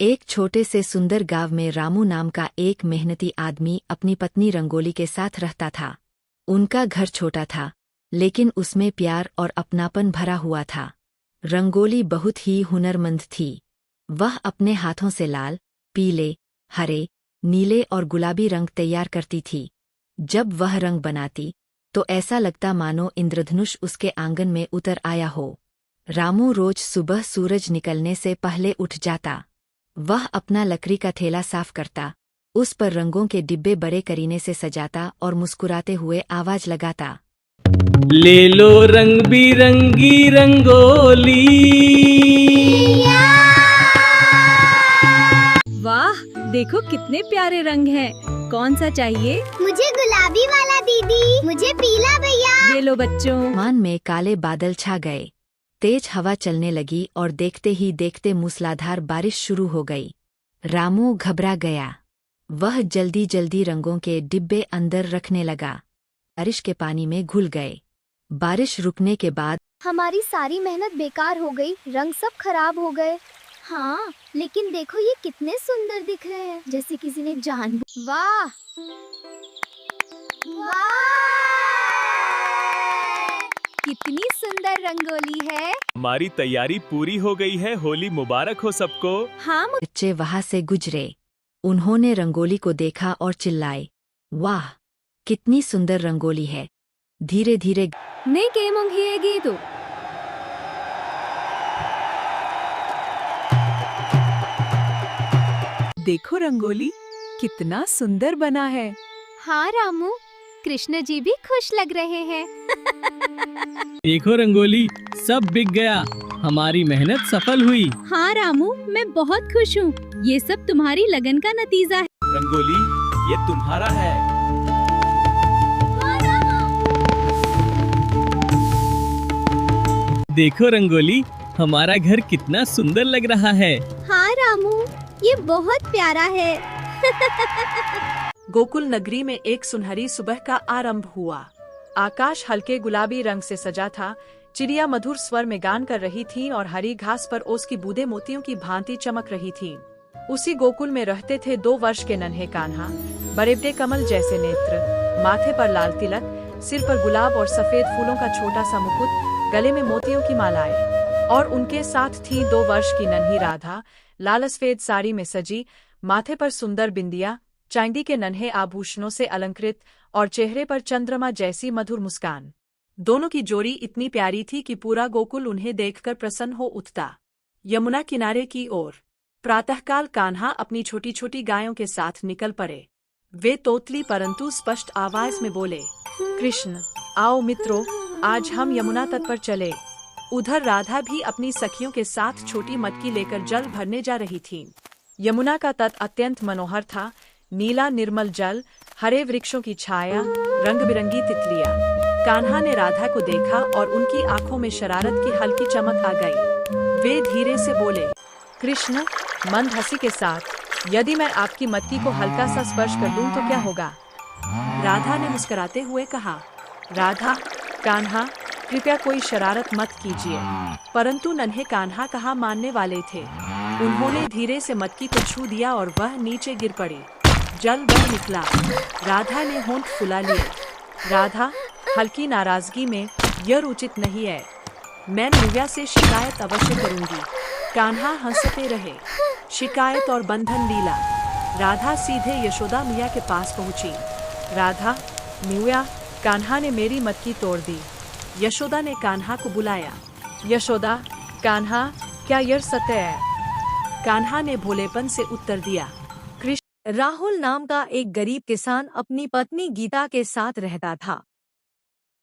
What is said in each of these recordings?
एक छोटे से सुंदर गांव में रामू नाम का एक मेहनती आदमी अपनी पत्नी रंगोली के साथ रहता था। उनका घर छोटा था, लेकिन उसमें प्यार और अपनापन भरा हुआ था। रंगोली बहुत ही हुनरमंद थी। वह अपने हाथों से लाल, पीले, हरे, नीले और गुलाबी रंग तैयार करती थी। जब वह रंग बनाती, तो ऐसा लगता मानो इंद्रधनुष उसके आंगन में उतर आया हो। रामू रोज सुबह सूरज निकलने से पहले उठ जाता। वह अपना लकड़ी का थैला साफ करता, उस पर रंगों के डिब्बे बड़े करीने से सजाता और मुस्कुराते हुए आवाज लगाता, ले लो रंग बिरंगी रंगोली। वाह, देखो कितने प्यारे रंग हैं। कौन सा चाहिए? मुझे गुलाबी वाला दीदी। मुझे पीला भैया। ये लो बच्चों। मान में काले बादल छा गए। तेज हवा चलने लगी और देखते ही देखते मूसलाधार बारिश शुरू हो गई। रामू घबरा गया। वह जल्दी जल्दी रंगों के डिब्बे अंदर रखने लगा। बारिश के पानी में घुल गए। बारिश रुकने के बाद हमारी सारी मेहनत बेकार हो गई। रंग सब खराब हो गए। हाँ, लेकिन देखो ये कितने सुंदर दिख रहे हैं, जैसे किसी ने जान। वाह वाह, कितनी सुंदर रंगोली है। हमारी तैयारी पूरी हो गई है। होली मुबारक हो सबको। हाँ बच्चे वहां से गुजरे। उन्होंने रंगोली को देखा और चिल्लाए, वाह, कितनी सुंदर रंगोली है। धीरे धीरे ने के मंगिएगी तो। देखो रंगोली कितना सुंदर बना है। हाँ रामू, कृष्ण जी भी खुश लग रहे हैं। देखो रंगोली, सब बिक गया। हमारी मेहनत सफल हुई। हाँ रामू, मैं बहुत खुश हूँ। ये सब तुम्हारी लगन का नतीजा है। रंगोली, ये तुम्हारा है। देखो रंगोली, हमारा घर कितना सुंदर लग रहा है। हाँ रामू, ये बहुत प्यारा है। गोकुल नगरी में एक सुनहरी सुबह का आरंभ हुआ। आकाश हल्के गुलाबी रंग से सजा था। चिड़िया मधुर स्वर में गान कर रही थी और हरी घास पर ओस की बूंदें मोतियों की भांति चमक रही थीं। उसी गोकुल में रहते थे 2 वर्ष के नन्हे कान्हा। बड़े कमल जैसे नेत्र, माथे पर लाल तिलक, सिर पर गुलाब और सफेद फूलों का छोटा सा मुकुट, गले में मोतियों की मालाएं। और उनके साथ थी 2 वर्ष की नन्ही राधा, लाल सफेद साड़ी में सजी, माथे पर सुंदर बिंदिया, चांदी के नन्हे आभूषणों से अलंकृत और चेहरे पर चंद्रमा जैसी मधुर मुस्कान। दोनों की जोड़ी इतनी प्यारी थी कि पूरा गोकुल उन्हें देखकर प्रसन्न हो उठता। यमुना किनारे की ओर प्रातःकाल कान्हा अपनी छोटी छोटी गायों के साथ निकल पड़े। वे तोतली परंतु स्पष्ट आवाज में बोले, कृष्ण, आओ मित्रों, आज हम यमुना तट पर चले। उधर राधा भी अपनी सखियों के साथ छोटी मटकी लेकर जल भरने जा रही थी। यमुना का तट अत्यंत मनोहर था। नीला निर्मल जल, हरे वृक्षों की छाया, रंग बिरंगी तितलियां। कान्हा ने राधा को देखा और उनकी आंखों में शरारत की हल्की चमक आ गई। वे धीरे से बोले, कृष्ण, मंद हंसी के साथ, यदि मैं आपकी मटकी को हल्का सा स्पर्श कर दूं तो क्या होगा? राधा ने मुस्कुराते हुए कहा, राधा, कान्हा, कृपया कोई शरारत मत कीजिए। परंतु नन्हे कान्हा कहाँ मानने वाले थे। उन्होंने धीरे से मटकी को छू दिया और वह नीचे गिर पड़ी। जल बह निकला। राधा ने होंठ फुला लिए। राधा, हल्की नाराजगी में, यह उचित नहीं है। मैं निव्या से शिकायत अवश्य करूंगी। कान्हा हंसते रहे। शिकायत और बंधन लीला। राधा सीधे यशोदा मैया के पास पहुंची। राधा, निव्या, कान्हा ने मेरी मटकी तोड़ दी। यशोदा ने कान्हा को बुलाया। यशोदा, कान्हा, क्या यह सत्य है? कान्हा ने भोलेपन से उत्तर दिया। राहुल नाम का एक गरीब किसान अपनी पत्नी गीता के साथ रहता था।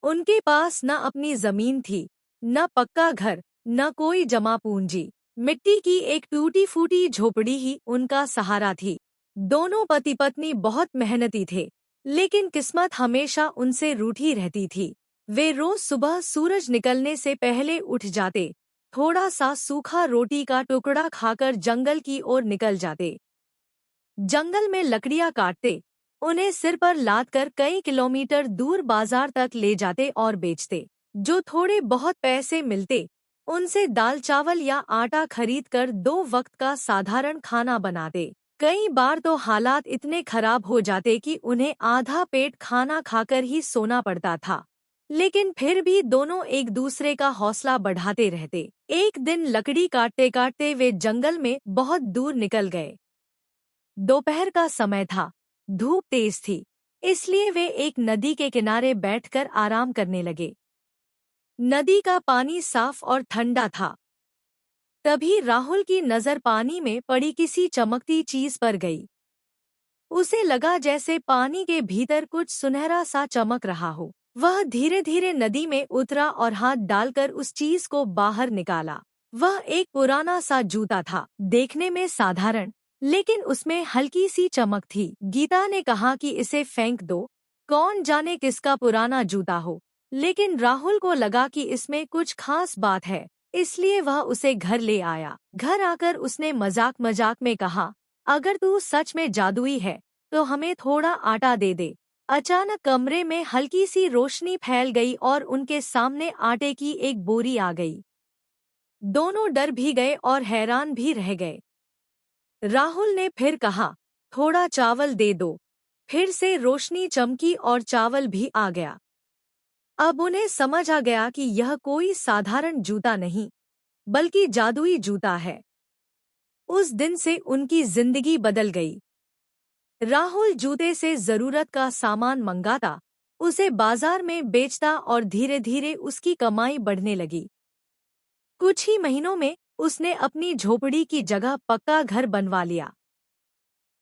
उनके पास न अपनी जमीन थी, न पक्का घर, न कोई जमा पूंजी। मिट्टी की एक टूटी फूटी झोपड़ी ही उनका सहारा थी। दोनों पति पत्नी बहुत मेहनती थे, लेकिन किस्मत हमेशा उनसे रूठी रहती थी। वे रोज सुबह सूरज निकलने से पहले उठ जाते, थोड़ा सा सूखा रोटी का टुकड़ा खाकर जंगल की ओर निकल जाते। जंगल में लकड़ियां काटते, उन्हें सिर पर लादकर कई किलोमीटर दूर बाजार तक ले जाते और बेचते। जो थोड़े बहुत पैसे मिलते, उनसे दाल चावल या आटा खरीद कर 2 वक्त का साधारण खाना बनाते। कई बार तो हालात इतने खराब हो जाते कि उन्हें आधा पेट खाना खाकर ही सोना पड़ता था, लेकिन फिर भी दोनों एक दूसरे का हौसला बढ़ाते रहते। एक दिन लकड़ी काटते काटते वे जंगल में बहुत दूर निकल गए। दोपहर का समय था, धूप तेज थी, इसलिए वे एक नदी के किनारे बैठकर आराम करने लगे। नदी का पानी साफ और ठंडा था। तभी राहुल की नजर पानी में पड़ी किसी चमकती चीज पर गई। उसे लगा जैसे पानी के भीतर कुछ सुनहरा सा चमक रहा हो। वह धीरे धीरे नदी में उतरा और हाथ डालकर उस चीज को बाहर निकाला। वह एक पुराना सा जूता था, देखने में साधारण, लेकिन उसमें हल्की सी चमक थी। गीता ने कहा कि इसे फेंक दो, कौन जाने किसका पुराना जूता हो, लेकिन राहुल को लगा कि इसमें कुछ खास बात है, इसलिए वह उसे घर ले आया। घर आकर उसने मजाक मजाक में कहा, अगर तू सच में जादुई है तो हमें थोड़ा आटा दे दे। अचानक कमरे में हल्की सी रोशनी फैल गई और उनके सामने आटे की एक बोरी आ गई। दोनों डर भी गए और हैरान भी रह गए। राहुल ने फिर कहा, थोड़ा चावल दे दो। फिर से रोशनी चमकी और चावल भी आ गया। अब उन्हें समझ आ गया कि यह कोई साधारण जूता नहीं, बल्कि जादुई जूता है। उस दिन से उनकी जिंदगी बदल गई। राहुल जूते से जरूरत का सामान मंगाता, उसे बाजार में बेचता और धीरे धीरे उसकी कमाई बढ़ने लगी। कुछ ही महीनों में उसने अपनी झोपड़ी की जगह पक्का घर बनवा लिया।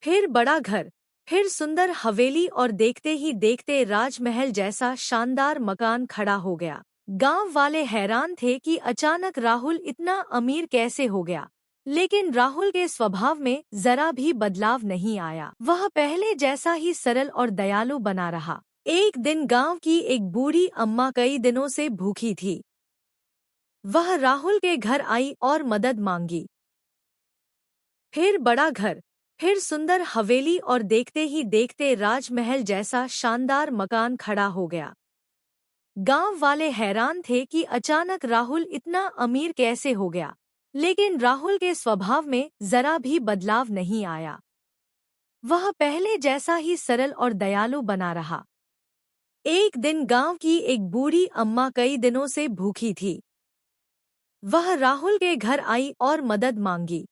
फिर बड़ा घर, फिर सुंदर हवेली और देखते ही देखते राजमहल जैसा शानदार मकान खड़ा हो गया। गांव वाले हैरान थे कि अचानक राहुल इतना अमीर कैसे हो गया, लेकिन राहुल के स्वभाव में जरा भी बदलाव नहीं आया। वह पहले जैसा ही सरल और दयालु बना रहा। एक दिन गांव की एक बूढ़ी अम्मा कई दिनों से भूखी थी। वह राहुल के घर आई और मदद मांगी। फिर बड़ा घर, फिर सुंदर हवेली और देखते ही देखते राजमहल जैसा शानदार मकान खड़ा हो गया। गांव वाले हैरान थे कि अचानक राहुल इतना अमीर कैसे हो गया, लेकिन राहुल के स्वभाव में जरा भी बदलाव नहीं आया। वह पहले जैसा ही सरल और दयालु बना रहा। एक दिन गांव की एक बूढ़ी अम्मा कई दिनों से भूखी थी। वह राहुल के घर आई और मदद मांगी।